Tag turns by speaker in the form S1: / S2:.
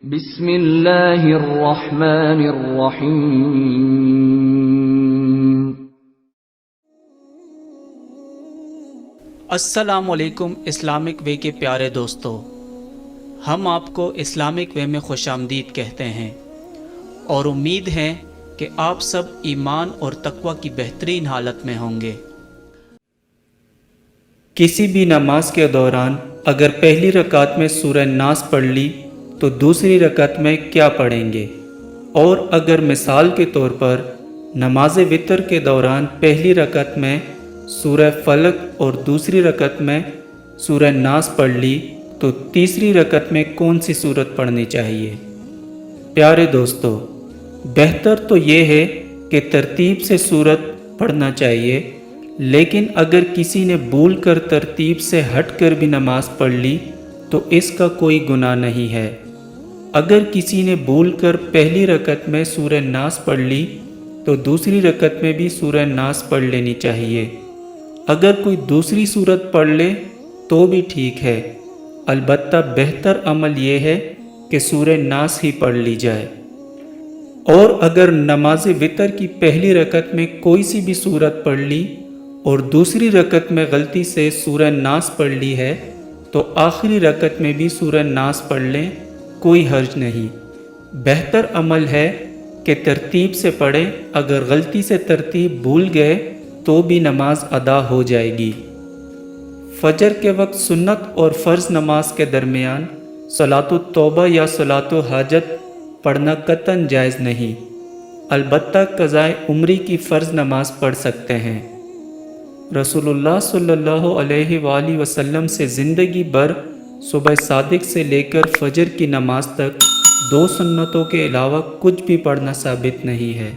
S1: بسم اللہ الرحمن الرحیم۔
S2: السلام علیکم اسلامک وے کے پیارے دوستو، ہم آپ کو اسلامک وے میں خوش آمدید کہتے ہیں اور امید ہے کہ آپ سب ایمان اور تقوی کی بہترین حالت میں ہوں گے۔ کسی بھی نماز کے دوران اگر پہلی رکعت میں سورہ ناس پڑھ لی تو دوسری رکعت میں کیا پڑھیں گے؟ اور اگر مثال کے طور پر نماز وتر کے دوران پہلی رکعت میں سورہ فلق اور دوسری رکعت میں سورہ ناس پڑھ لی تو تیسری رکعت میں کون سی سورت پڑھنی چاہیے؟ پیارے دوستو، بہتر تو یہ ہے کہ ترتیب سے سورت پڑھنا چاہیے، لیکن اگر کسی نے بھول کر ترتیب سے ہٹ کر بھی نماز پڑھ لی تو اس کا کوئی گناہ نہیں ہے۔ اگر کسی نے بھول کر پہلی رکعت میں سورہ ناس پڑھ لی تو دوسری رکعت میں بھی سورہ ناس پڑھ لینی چاہیے۔ اگر کوئی دوسری سورت پڑھ لے تو بھی ٹھیک ہے، البتہ بہتر عمل یہ ہے کہ سورہ ناس ہی پڑھ لی جائے۔ اور اگر نماز وتر کی پہلی رکعت میں کوئی سی بھی سورت پڑھ لی اور دوسری رکعت میں غلطی سے سورہ ناس پڑھ لی ہے تو آخری رکعت میں بھی سورہ ناس پڑھ لیں، کوئی حرج نہیں۔ بہتر عمل ہے کہ ترتیب سے پڑھیں، اگر غلطی سے ترتیب بھول گئے تو بھی نماز ادا ہو جائے گی۔ فجر کے وقت سنت اور فرض نماز کے درمیان صلاۃ التوبہ یا صلاۃ الحاجت پڑھنا قطعاً جائز نہیں، البتہ قضائے عمری کی فرض نماز پڑھ سکتے ہیں۔ رسول اللہ صلی اللہ علیہ وآلہ وسلم سے زندگی بھر صبح صادق سے لے کر فجر کی نماز تک دو سنتوں کے علاوہ کچھ بھی پڑھنا ثابت نہیں ہے۔